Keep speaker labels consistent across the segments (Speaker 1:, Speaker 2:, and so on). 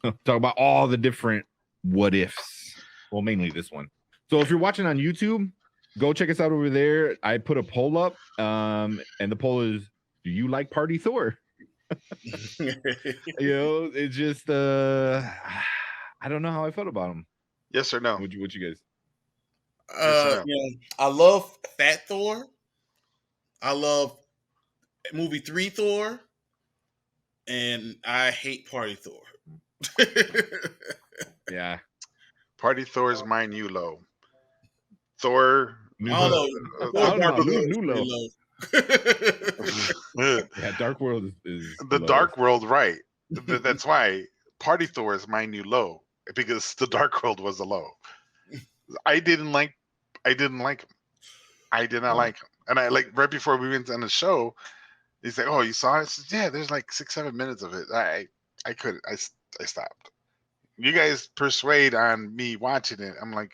Speaker 1: Talk about all the different what ifs. Well, mainly this one. So if you're watching on YouTube, go check us out over there. I put a poll up, and the poll is: do you like Party Thor? It's just I don't know how I felt about him.
Speaker 2: Yes or no?
Speaker 1: What you guys?
Speaker 3: No? I love Fat Thor. I love movie 3 Thor, and I hate Party Thor.
Speaker 1: Yeah.
Speaker 2: Party Thor is my new low. Thor.
Speaker 1: New,
Speaker 3: I don't know.
Speaker 1: new low. Yeah, Dark World is
Speaker 2: the
Speaker 1: low.
Speaker 2: Dark World, right? That's why Party Thor is my new low, because the Dark World was a low. I didn't like him. I did not like him. And I right before we went on the show, he's like, "Oh, you saw it?" I said, "Yeah, there's like 6-7 minutes of it." I couldn't. I stopped. You guys persuade on me watching it. I'm like,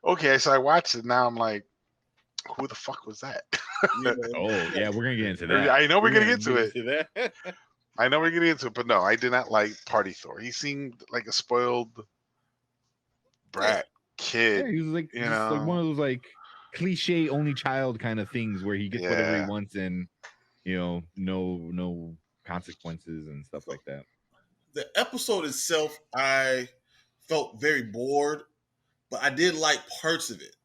Speaker 2: okay, so I watched it. Now I'm like, who the fuck was that?
Speaker 1: Oh yeah, we're gonna get into that.
Speaker 2: I know we're gonna get to it. I know we're gonna get into it, but no, I did not like Party Thor. He seemed like a spoiled brat kid.
Speaker 1: Yeah, he was like, like one of those like cliche only child kind of things where he gets whatever he wants and no consequences and stuff like that.
Speaker 3: The episode itself, I felt very bored, but I did like parts of it.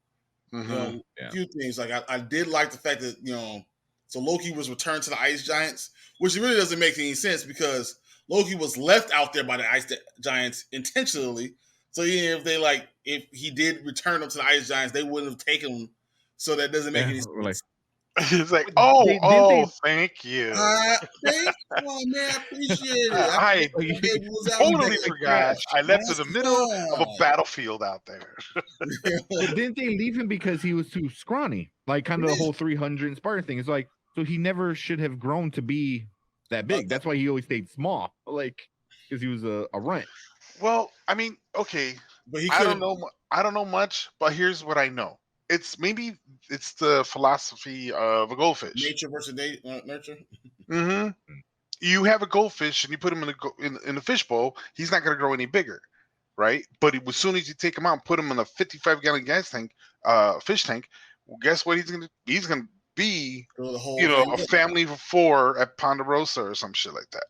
Speaker 2: Mm-hmm.
Speaker 3: A few things. Like I did like the fact that so Loki was returned to the Ice Giants, which really doesn't make any sense because Loki was left out there by the Ice Giants intentionally. So if he did return him to the Ice Giants, they wouldn't have taken him. So that doesn't make any sense.
Speaker 2: It's like, thank you.
Speaker 3: Thank you, man. I appreciate it.
Speaker 2: I totally forgot. I left in the middle of a battlefield out there.
Speaker 1: But didn't they leave him because he was too scrawny? Like kind of the whole 300 Spartan thing. It's like, so he never should have grown to be that big. That's why he always stayed small. Like, because he was a runt.
Speaker 2: Well, I mean, okay. But I don't know much, but here's what I know. It's the philosophy of a goldfish.
Speaker 3: Nature versus nurture.
Speaker 2: Mm-hmm. You have a goldfish and you put him in a fish bowl, he's not going to grow any bigger, right? But as soon as you take him out and put him in a 55-gallon gas tank, fish tank, well, guess what? He's going to be, a family of 4 at Ponderosa or some shit like that,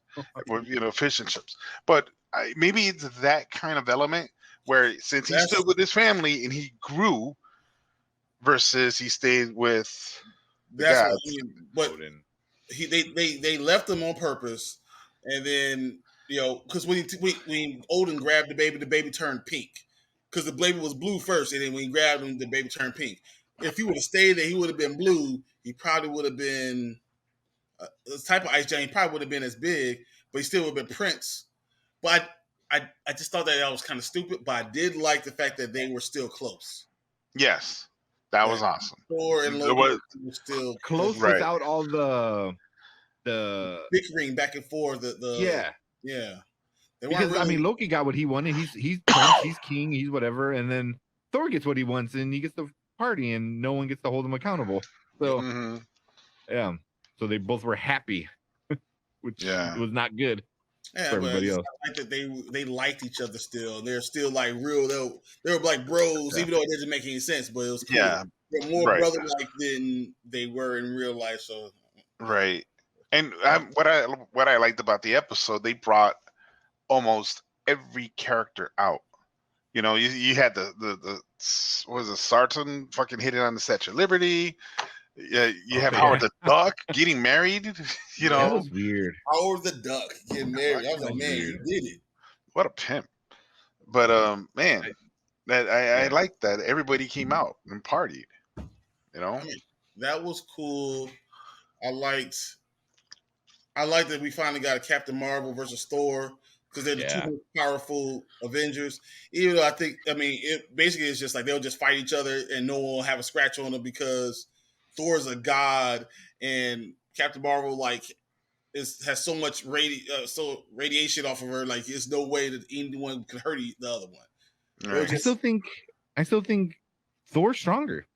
Speaker 2: with fish and chips. But maybe it's that kind of element where since he stood with his family and he grew. Versus he stayed with the guys.
Speaker 3: But they left him on purpose, and then because when Odin grabbed the baby turned pink because the baby was blue first, and then when he grabbed him, the baby turned pink. If he would have stayed there, he would have been blue. He probably would have been the type of Ice Giant. He probably would have been as big, but he still would have been Prince. But I just thought that was kind of stupid. But I did like the fact that they were still close.
Speaker 2: Yes. That was awesome.
Speaker 3: Thor and Loki were still
Speaker 1: close without all the
Speaker 3: bickering back and forth. Yeah.
Speaker 1: Because really... Loki got what he wanted. He's Prince, he's king, he's whatever, and then Thor gets what he wants, and he gets to party, and no one gets to hold him accountable. So so they both were happy, which was not good.
Speaker 3: Yeah, for everybody else. Like that they liked each other still. They're still like real. They were like bros, even though it didn't make any sense. But it was cool. Yeah, they're more brother-like than they were in real life. So
Speaker 2: and what I liked about the episode, they brought almost every character out. You had the what was it, Sarton fucking hitting on the Statue of Liberty. Yeah, you have Howard the Duck getting married.
Speaker 1: That was weird.
Speaker 3: Howard the Duck getting married. I was like, man, he did it.
Speaker 2: What a pimp! But man, that I liked that everybody came out and partied.
Speaker 3: That was cool. I liked that we finally got a Captain Marvel versus Thor because they're the two most powerful Avengers. Even though it basically is just like they'll just fight each other and no one will have a scratch on them because Thor's a god and Captain Marvel has so much radiation off of her. Like there's no way that anyone can hurt the other one.
Speaker 1: Right. I still think Thor's stronger.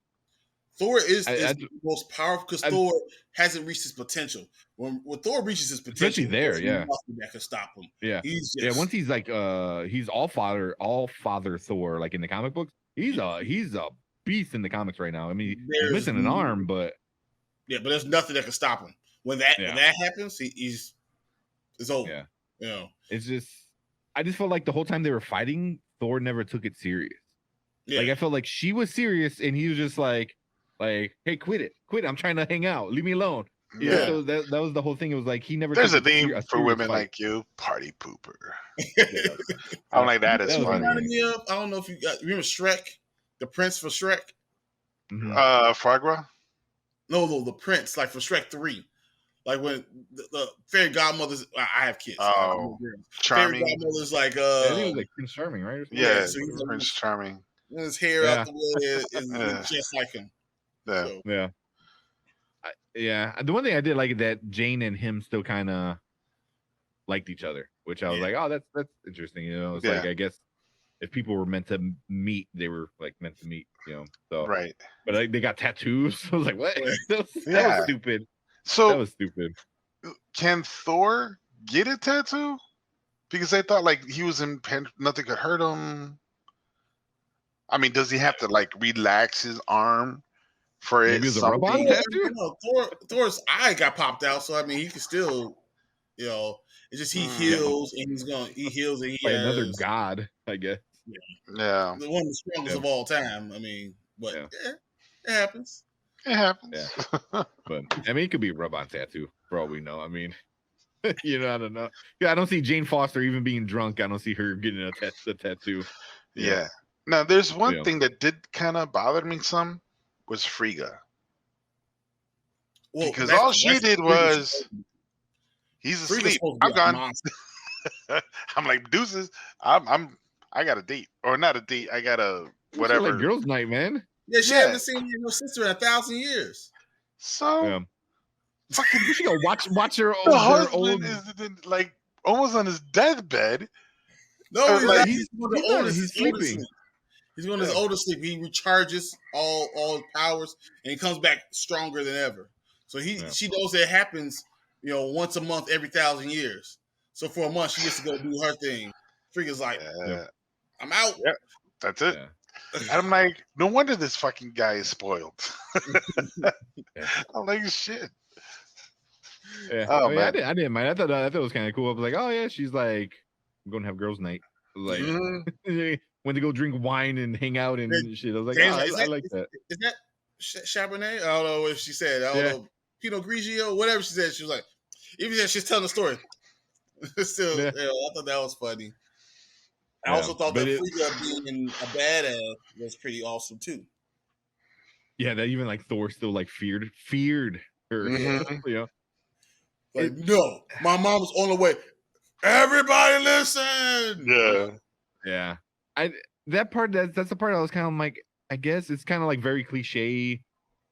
Speaker 3: Thor is the most powerful because Thor hasn't reached his potential. When Thor reaches his potential,
Speaker 1: especially there,
Speaker 3: nothing that can stop him.
Speaker 1: Yeah, once he's like, he's all father Thor, like in the comic books. He's a beast in the comimics right now. I mean, he's missing an arm, but
Speaker 3: but there's nothing that can stop him. When that happens, it's over.
Speaker 1: Yeah,
Speaker 3: you know,
Speaker 1: it's just I just felt like the whole time they were fighting, Thor never took it serious. Yeah. Like I felt like she was serious, and he was just like, hey, quit it. I'm trying to hang out. Leave me alone. Yeah. So that was the whole thing. It was like he never.
Speaker 2: There's a theme for women like you, party pooper. I'm like that is funny.
Speaker 3: I don't know if you remember Shrek, the prince for Shrek.
Speaker 2: Fragua.
Speaker 3: No, the prince, like for Shrek 3. Like when the fairy godmother's, I have kids.
Speaker 2: Oh, Charming.
Speaker 3: Fairy godmother's like,
Speaker 1: I think it was like Prince Charming, right?
Speaker 2: Yeah, so he's Prince Charming.
Speaker 3: His hair out the way is just like him.
Speaker 2: Yeah.
Speaker 3: So.
Speaker 1: Yeah. The one thing I did like is that Jane and him still kind of liked each other, which I was like, oh, that's interesting. You know, it's like I guess if people were meant to meet, they were like meant to meet. You know, so
Speaker 2: right.
Speaker 1: But like they got tattoos. I was like, what? That was stupid.
Speaker 2: So
Speaker 1: that was stupid.
Speaker 2: Can Thor get a tattoo? Because I thought like he was in pen, nothing could hurt him. I mean, does he have to like relax his arm for it?
Speaker 1: Maybe it's a rub-on tattoo?
Speaker 3: Thor's eye got popped out, so I mean, he can still, you know, it's just he heals and he heals and he
Speaker 1: like another god, I guess.
Speaker 2: Yeah.
Speaker 3: One of the strongest of all time. I mean, but it happens.
Speaker 2: It happens.
Speaker 1: Yeah. But I mean, it could be a rub-on tattoo for all we know. I mean, you know, I don't know. Yeah, I don't see Jane Foster even being drunk. I don't see her getting a tattoo.
Speaker 2: Yeah. Now, there's one thing that did kind of bother me some was Frigga. Well, because all she did was he's asleep. I'm gone. I'm like, deuces. I got a date, or not a date. I got a whatever.
Speaker 1: Like girls' night, man.
Speaker 3: Yeah, she hasn't seen her sister in 1,000 years.
Speaker 2: So
Speaker 1: fucking, she gonna watch her
Speaker 2: the husband is like almost on his deathbed.
Speaker 3: No,
Speaker 2: like,
Speaker 3: he's sleeping. He's going to his older sleep. He recharges all his powers, and he comes back stronger than ever. So she knows that it happens, you know, once a month every 1,000 years. So for a month, she gets to go do her thing. Frigga's like, I'm out.
Speaker 2: Yeah, that's it. Yeah. And I'm like, no wonder this fucking guy is spoiled. I'm like, shit.
Speaker 1: Yeah. Oh, man. I didn't mind. I thought it was kind of cool. I was like, oh yeah, she's like, I'm gonna have girls' night. Like when to go drink wine and hang out and shit. I was like, I like that.
Speaker 3: Is that Chardonnay? I don't know what she said. I don't know. Pinot Grigio, whatever she said. She was like, even if she's telling the story. Still, I thought that was funny. I also thought that Frigga being a badass was pretty awesome too.
Speaker 1: Yeah, that even like Thor still like feared her. You know?
Speaker 3: Like, no, my mom's on the way. Everybody listen.
Speaker 1: Yeah. That's the part I was kind of like, I guess it's kind of like very cliche.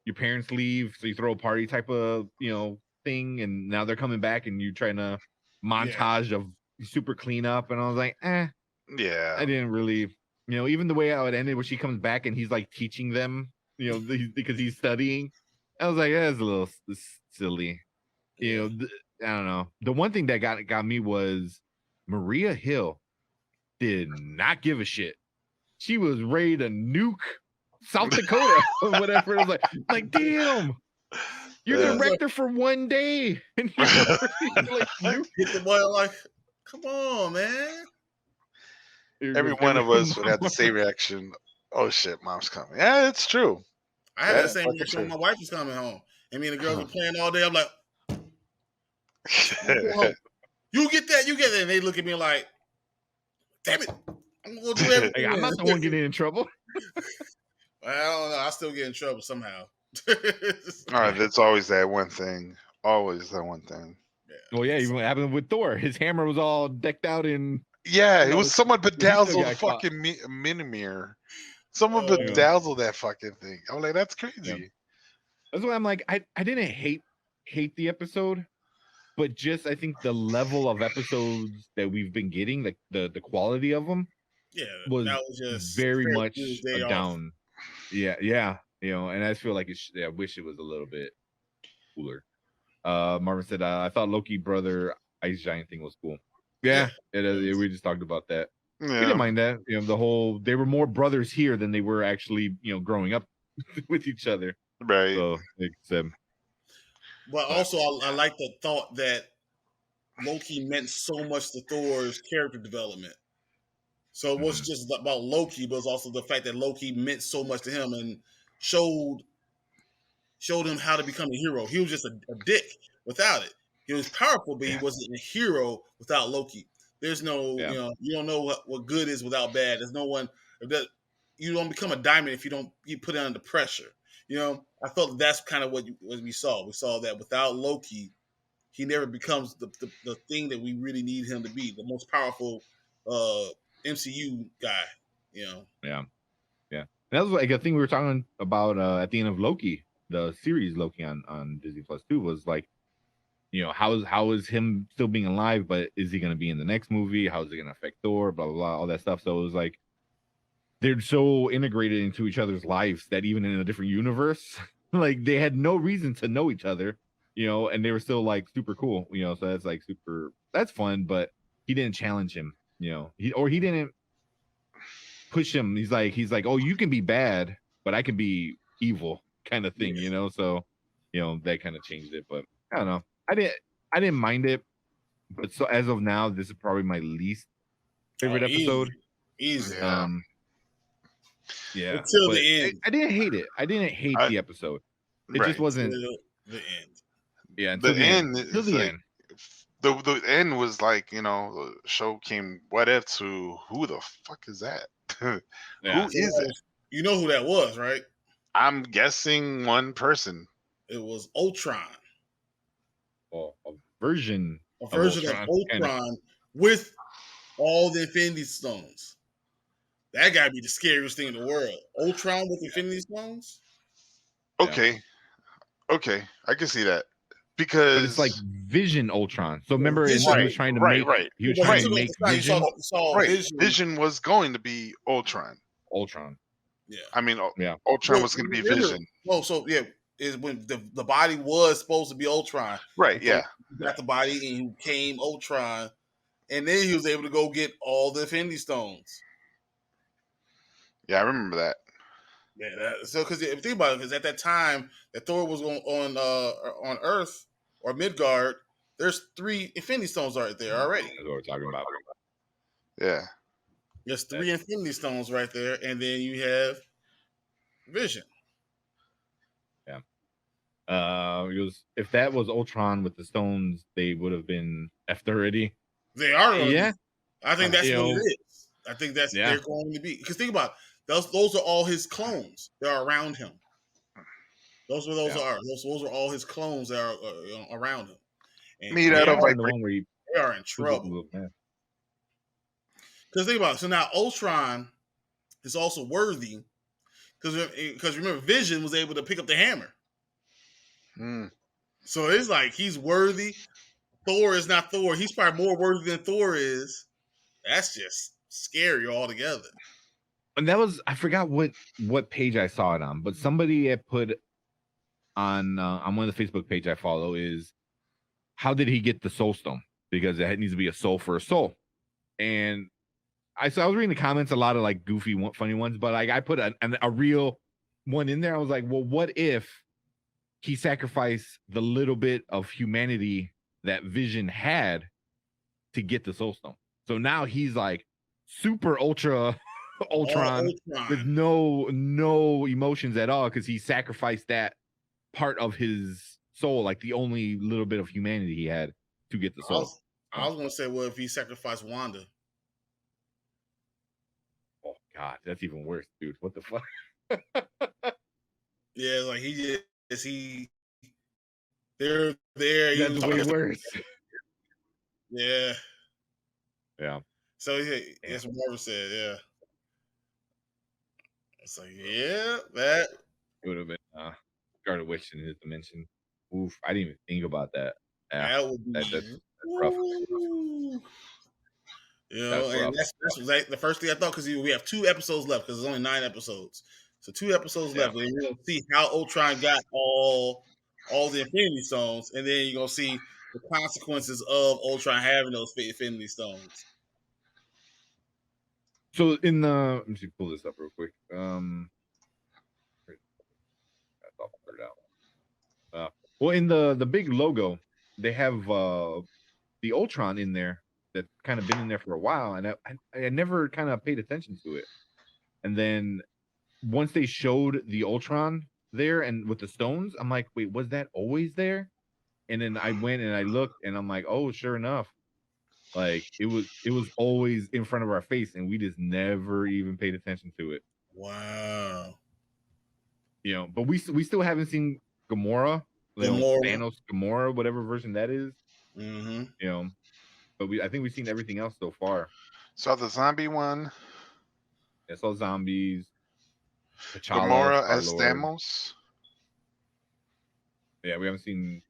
Speaker 1: Your parents leave, so you throw a party type of, you know, thing, and now they're coming back and you're trying to montage of super cleanup, and I was like, I didn't really, you know, even the way how it ended where she comes back and he's like teaching them, you know, because he's studying. I was like, that's a little silly. You know, I don't know. The one thing that got me was Maria Hill did not give a shit. She was ready to nuke South Dakota or whatever. It was like, damn, you're the director for one day, and you're like,
Speaker 3: get the boy like, come on, man.
Speaker 2: Every one of us would have the same reaction. Oh shit, mom's coming. Yeah, it's true.
Speaker 3: I had the same reaction when my wife was coming home. I mean, the girls were playing all day. I'm like, you get that, and they look at me like, damn it, I'm gonna do everything.
Speaker 1: I'm not the one getting in trouble.
Speaker 3: I don't know. I still get in trouble somehow.
Speaker 2: All right, that's always that one thing. Always that one thing.
Speaker 3: Yeah.
Speaker 1: Well, yeah, even what happened with Thor. His hammer was all decked out in.
Speaker 2: Yeah, it was someone bedazzled fucking Minimir. Someone bedazzled that fucking thing. I'm like, that's crazy.
Speaker 1: Yeah. That's why I'm like, I didn't hate the episode, but just I think the level of episodes that we've been getting, like the quality of them, was just very much down. Yeah. And I just feel like I wish it was a little bit cooler. Marvin said, I thought Loki brother Ice Giant thing was cool. Yeah, we just talked about that. We didn't mind that. They were more brothers here than they were actually, growing up with each other.
Speaker 2: Right.
Speaker 1: So,
Speaker 3: but also, I like the thought that Loki meant so much to Thor's character development. So it wasn't just about Loki, but it was also the fact that Loki meant so much to him and showed him how to become a hero. He was just a dick without it. He was powerful, but he wasn't a hero without Loki. There's no, you don't know what good is without bad. There's no one that you don't become a diamond if you put it under pressure. I felt that's kind of what we saw. We saw that without Loki, he never becomes the thing that we really need him to be, the most powerful MCU guy.
Speaker 1: Yeah. That was like a thing we were talking about at the end of Loki, the series Loki on Disney Plus 2 was like, how is him still being alive, but is he going to be in the next movie? How is it going to affect Thor? Blah, blah, blah, all that stuff. So it was like, they're so integrated into each other's lives that even in a different universe, like they had no reason to know each other, and they were still like super cool, so that's like that's fun, but he didn't challenge him, he didn't push him. He's like, oh, you can be bad, but I can be evil kind of thing, so, that kind of changed it, but I don't know. I didn't mind it, but so as of now, this is probably my least favorite episode.
Speaker 3: Easy.
Speaker 1: Yeah.
Speaker 3: Until the end.
Speaker 1: I didn't hate it. I didn't hate the episode. It just wasn't
Speaker 3: until the end.
Speaker 1: Yeah, until the end. Until the end.
Speaker 2: The end was like, the show came what if to who the fuck is that? Who is it?
Speaker 3: You know who that was, right?
Speaker 2: I'm guessing one person.
Speaker 3: It was Ultron.
Speaker 1: Well, a version
Speaker 3: of Ultron with all the Infinity Stones. That gotta be the scariest thing in the world. Ultron with Infinity Stones?
Speaker 2: Okay. Okay. I can see that. Because
Speaker 1: but it's like Vision Ultron. So remember, he was trying to make he was trying to make Vision.
Speaker 2: Vision was going to be Ultron.
Speaker 3: Yeah.
Speaker 2: I mean, Ultron was going to be Vision.
Speaker 3: Oh, so is when the body was supposed to be Ultron.
Speaker 2: Right. Yeah.
Speaker 3: He got the body and he became Ultron, and then he was able to go get all the Infinity Stones.
Speaker 2: Yeah, I remember that.
Speaker 3: Yeah, so because if you think about it, because at that time that Thor was on Earth or Midgard, there's 3 Infinity Stones right there already.
Speaker 1: That's what we're talking about.
Speaker 2: Yeah,
Speaker 3: there's 3 Infinity Stones right there, and then you have Vision.
Speaker 1: Yeah. If that was Ultron with the stones, they would have been F-30.
Speaker 3: They are.
Speaker 1: Yeah,
Speaker 3: I think that's what it is. I think that's they're going to be, because think about it. Those are all his clones that are around him. Those are all his clones that are around him. And
Speaker 2: they
Speaker 3: are in trouble. Because think about it. So now Ultron is also worthy because remember, Vision was able to pick up the hammer. So it's like he's worthy. Thor is not Thor. He's probably more worthy than Thor is. That's just scary altogether.
Speaker 1: And that was, I forgot what page I saw it on, but somebody had put on one of the Facebook page I follow is, how did he get the soul stone? Because it needs to be a soul for a soul. And I was reading the comments, a lot of like goofy, funny ones, but like I put a real one in there. I was like, well, what if he sacrificed the little bit of humanity that Vision had to get the soul stone? So now he's like super ultra Ultron with no emotions at all, because he sacrificed that part of his soul, like the only little bit of humanity he had, to get the soul.
Speaker 3: I was gonna say, well, if he sacrificed Wanda.
Speaker 1: Oh God, that's even worse, dude. What the fuck?
Speaker 3: Yeah, like they're there.
Speaker 1: That's way worse.
Speaker 3: Yeah.
Speaker 1: Yeah.
Speaker 3: So that's what Marvin said. Yeah. It's like, that
Speaker 1: it would have been Scarlet Witch in his dimension. Oof, I didn't even think about that. Yeah,
Speaker 3: that would be
Speaker 1: that's rough.
Speaker 3: And that's like the first thing I thought, because we have 2 episodes left, because there's only 9 episodes. So 2 episodes left, and we're gonna see how Ultron got all the Infinity Stones, and then you're gonna see the consequences of Ultron having those Infinity Stones.
Speaker 1: So in the let me see, pull this up real quick. Well, in the big logo, they have the Ultron in there that's kind of been in there for a while, and I never kind of paid attention to it. And then once they showed the Ultron there and with the stones, I'm like, wait, was that always there? And then I went and I looked, and I'm like, oh, sure enough, like it was always in front of our face, and we just never even paid attention to it.
Speaker 3: Wow.
Speaker 1: But we still haven't seen Gamora. Thanos Gamora, whatever version that is.
Speaker 3: Mm-hmm.
Speaker 1: But I think we've seen everything else so far.
Speaker 2: Saw the zombie one.
Speaker 1: I saw zombies.
Speaker 2: T'Challa, Gamora as Thanos.
Speaker 1: Yeah, we haven't seen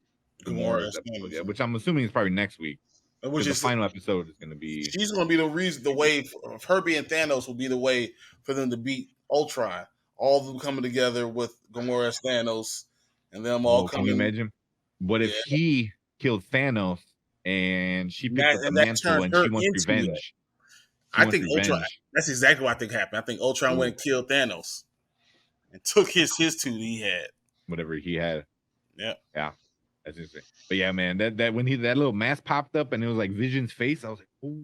Speaker 1: Gamora's episode yet, which I'm assuming is probably next week. Which is the final episode is going to be.
Speaker 3: She's going to be the reason. The way of her being Thanos will be the way for them to beat Ultron. All of them coming together with Gamora as Thanos. And them all coming.
Speaker 1: Can you imagine? What if he killed Thanos and she picked up the mantle and she wants revenge?
Speaker 3: I think Ultron. That's exactly what I think happened. I think Ultron went and killed Thanos and took his two he had.
Speaker 1: Whatever he had.
Speaker 3: Yeah.
Speaker 1: Yeah. That's interesting. But yeah, man, that when that little mask popped up and it was like Vision's face, I was like, oh,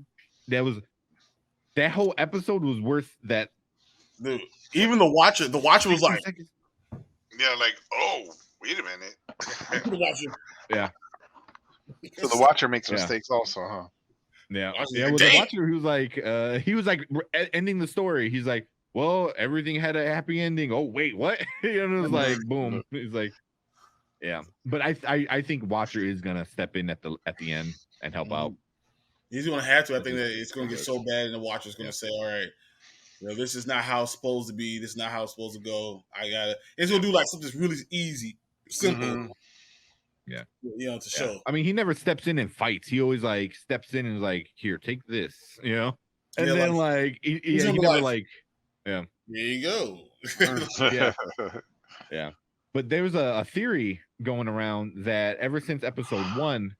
Speaker 1: that whole episode was worth that.
Speaker 3: Dude, even the Watcher was like,
Speaker 2: yeah, like, oh, wait a minute.
Speaker 1: Yeah.
Speaker 2: So the Watcher makes mistakes also, huh?
Speaker 1: Yeah. Well, the Watcher, he was like ending the story. He's like, well, everything had a happy ending. Oh, wait, what? It was like, boom. He's like, yeah. But I think Watcher is gonna step in at the end and help out.
Speaker 3: He's gonna have to. I think that it's gonna get so bad, and the Watcher's gonna say, all right, this is not how it's supposed to be. This is not how it's supposed to go. It's gonna do like something really easy, simple.
Speaker 2: Mm-hmm.
Speaker 1: Yeah.
Speaker 3: To show.
Speaker 1: I mean, he never steps in and fights. He always like steps in and is like, here, take this, and then he never yeah.
Speaker 3: There you go.
Speaker 1: Yeah. But there's a theory going around that ever since episode 1,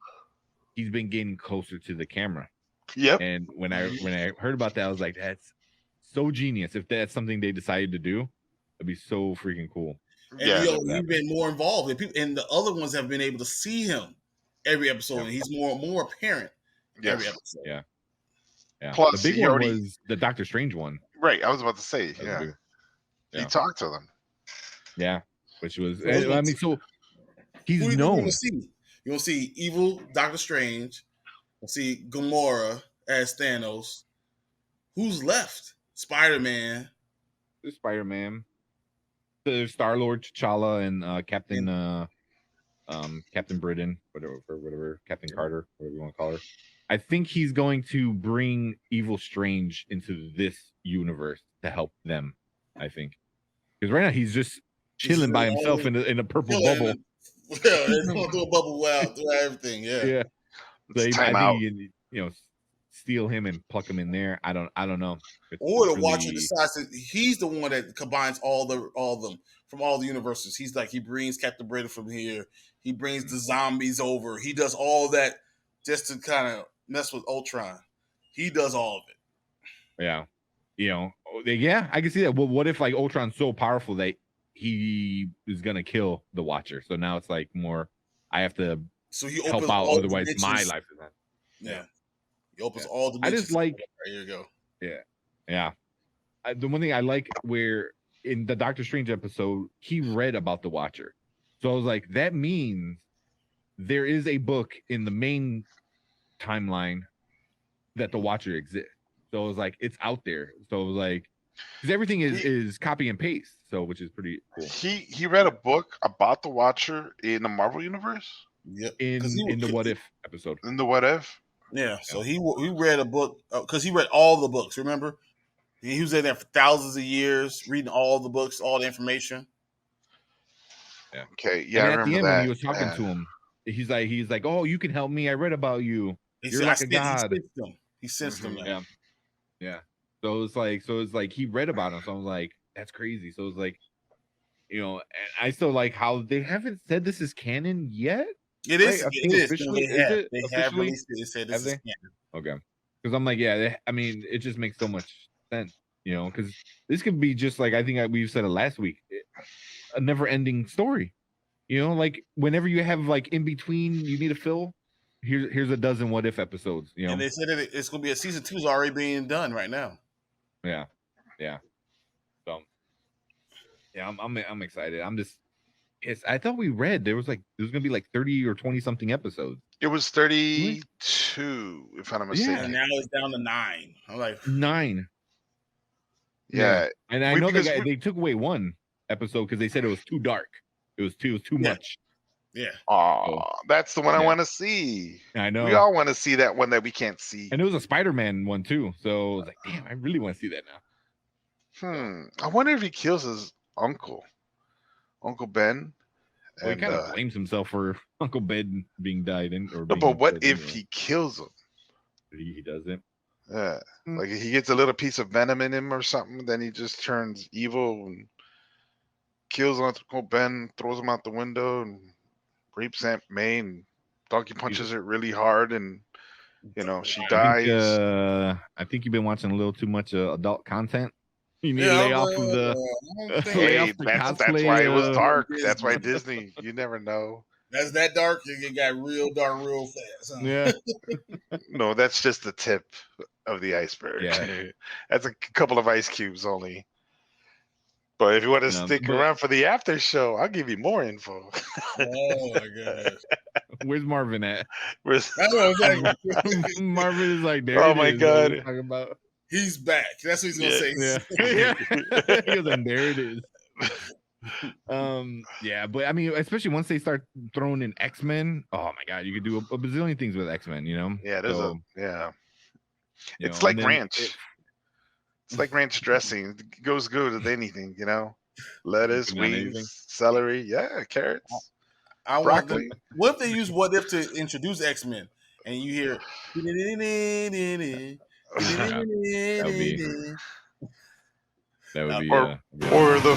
Speaker 1: he's been getting closer to the camera.
Speaker 2: Yep.
Speaker 1: And when I heard about that, I was like, that's so genius. If that's something they decided to do, it'd be so freaking cool.
Speaker 3: And he's been more involved, and the other ones have been able to see him every episode, and he's more apparent every episode.
Speaker 1: Yeah.
Speaker 2: Plus,
Speaker 1: the big one was the Doctor Strange one.
Speaker 2: Right. I was about to say, he talked to them.
Speaker 1: Yeah. Which was, I mean, so he's known.
Speaker 3: You're going to see evil Doctor Strange. You'll see Gamora as Thanos. Who's left? Spider-Man.
Speaker 1: There's Spider-Man. There's Star-Lord, T'Challa, and Captain Britain, whatever, Captain Carter, whatever you want to call her. I think he's going to bring Evil Strange into this universe to help them, I think. Because right now he's just chilling by himself in a purple bubble.
Speaker 3: Yeah, he's going to do a bubble through everything. Yeah.
Speaker 1: So I think steal him and pluck him in there. I don't know.
Speaker 3: Or the Watcher decides that he's the one that combines all of them from all the universes. He's like, he brings Captain Britain from here. He brings the zombies over. He does all that just to kind of mess with Ultron. He does all of it.
Speaker 1: Yeah. Yeah, I can see that. Well, what if like Ultron's so powerful that he is gonna kill the Watcher? So now it's like more I have to help out, otherwise my life is not.
Speaker 3: Yeah. He opens all the dimensions.
Speaker 1: I just like
Speaker 3: here you go.
Speaker 1: Yeah. The one thing I like where in the Doctor Strange episode, he read about the Watcher. So I was like, that means there is a book in the main timeline that the Watcher exists. So it was like, it's out there. So it was like, because everything is copy and paste. So, which is pretty cool.
Speaker 2: He read a book about the Watcher in the Marvel universe.
Speaker 3: Yep.
Speaker 1: In the What If episode.
Speaker 2: In the What If.
Speaker 3: Yeah. So he read a book because he read all the books. Remember, he was in there for thousands of years, reading all the books, all the information.
Speaker 2: Yeah. Okay. Yeah.
Speaker 1: And
Speaker 2: I
Speaker 1: at the end,
Speaker 2: that.
Speaker 1: when he was talking to him, he's like, "Oh, you can help me. I read about you. You're like a god."
Speaker 3: He sensed him.
Speaker 1: Yeah. So it's like he read about him. So I was like, that's crazy. So it's like, and I still like how they haven't said this is canon yet.
Speaker 3: It is.
Speaker 1: Right? I think
Speaker 3: It is.
Speaker 1: officially,
Speaker 3: They have.
Speaker 1: is it
Speaker 3: They have
Speaker 1: officially?
Speaker 3: released it and said this
Speaker 1: Have
Speaker 3: is
Speaker 1: they?
Speaker 3: canon.
Speaker 1: Okay. Because I'm like, yeah, I mean, it just makes so much sense, because this could be just like, I think we said it last week, a never-ending story. Like whenever you have like in between, you need to fill. Here's a dozen what if episodes.
Speaker 3: And they said that it's going to be a season 2 is already being done right now.
Speaker 1: Yeah. So, yeah, I'm excited. I'm just. Yes, I thought we read there was gonna be like 30 or 20 something episodes.
Speaker 2: It was 32, if I'm not mistaken.
Speaker 3: And now it's down to 9. I'm like
Speaker 1: 9.
Speaker 2: Yeah.
Speaker 1: And I know they took away one episode because they said it was too dark. It was too much.
Speaker 3: Yeah.
Speaker 2: Oh, that's the one I want to see.
Speaker 1: I know.
Speaker 2: We all want to see that one that we can't see.
Speaker 1: And it was a Spider-Man one too. So I was like, damn, I really want to see that now.
Speaker 2: I wonder if he kills his uncle, Uncle Ben.
Speaker 1: Well, he kind of blames himself for Uncle Ben being died in.
Speaker 2: But what if he kills him?
Speaker 1: He doesn't.
Speaker 2: Yeah, like he gets a little piece of venom in him or something, then he just turns evil and kills Uncle Ben, throws him out the window, and rapes Aunt May, and donkey punches it really hard, and she dies.
Speaker 1: I think you've been watching a little too much adult content. You need to lay off of the.
Speaker 2: Hey, that's why it was dark. That's why Disney. You never know.
Speaker 3: That's that dark. It got real dark real fast. Huh?
Speaker 1: Yeah.
Speaker 2: No, that's just the tip of the iceberg.
Speaker 1: Yeah.
Speaker 2: That's a couple of ice cubes only. But if you want to stick around for the after show, I'll give you more info.
Speaker 3: Oh my gosh.
Speaker 1: Where's Marvin at?
Speaker 3: Marvin
Speaker 1: is like, there.
Speaker 2: Oh my god.
Speaker 3: Talking about. He's back. That's what he's gonna say.
Speaker 1: Yeah. He goes, and there it is. Yeah, but I mean, especially once they start throwing in X-Men, oh my god, you could do a bazillion things with X-Men,
Speaker 2: Yeah, it's like ranch. It's like ranch dressing. It goes good with anything, lettuce, weeds, celery, carrots, broccoli.
Speaker 3: What if they use What If to introduce X-Men and you hear
Speaker 1: that would be
Speaker 2: or the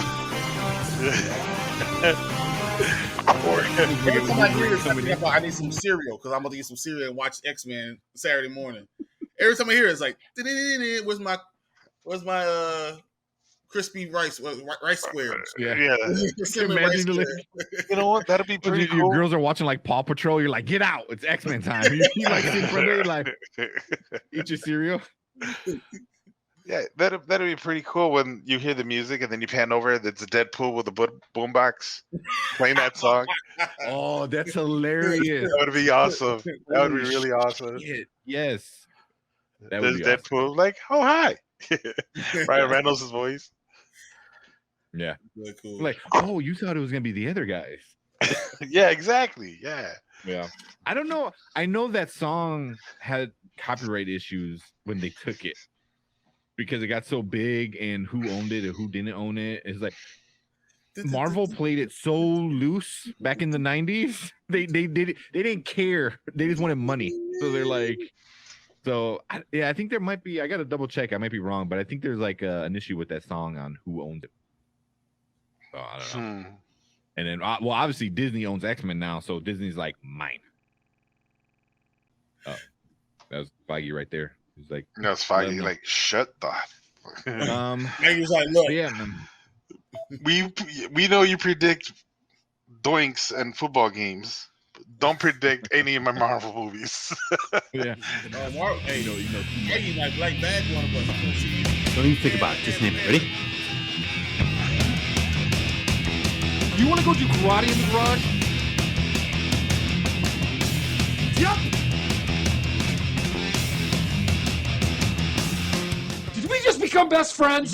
Speaker 3: every time I hear this, I need some cereal because I'm about to get some cereal and watch X-Men Saturday morning. Every time I hear it, it's like, where's my crispy rice squares?
Speaker 2: Yeah.
Speaker 3: Imagine
Speaker 2: you know what? That'd be pretty cool.
Speaker 1: Your girls are watching like Paw Patrol. You're like, get out! It's X-Men time. You like sit in front of it, like eat your cereal.
Speaker 2: Yeah, that'd be pretty cool when you hear the music and then you pan over. It's a Deadpool with a boombox playing that song.
Speaker 1: Oh, that's hilarious!
Speaker 2: That would be awesome. That would be really awesome.
Speaker 1: Yes,
Speaker 2: that would be Deadpool awesome. Like, oh hi, Ryan Reynolds' voice.
Speaker 1: Yeah,
Speaker 3: really cool.
Speaker 1: Like, oh, you thought it was gonna be the other guys.
Speaker 2: Yeah, exactly. Yeah.
Speaker 1: I don't know. I know that song had copyright issues when they took it because it got so big, and who owned it and who didn't own it. It's like Marvel played it so loose back in the 90s. They didn't care. They just wanted money. So they're like, I think there might be. I got to double check. I might be wrong, but I think there's like an issue with that song on who owns it. So I don't know. And then, well, obviously Disney owns X-Men now, so Disney's like mine. Oh, that was Feige right there. He's like,
Speaker 2: that's Feige. Like, shut the.
Speaker 3: He was like, look,
Speaker 1: yeah,
Speaker 2: we know you predict doinks and football games. Don't predict any of my Marvel movies.
Speaker 1: Yeah.
Speaker 3: Hey, you might like bad one of us.
Speaker 4: Don't even think about it. Just name it. Ready?
Speaker 5: You want to go do karate in the garage? Yep. Did we just become best friends?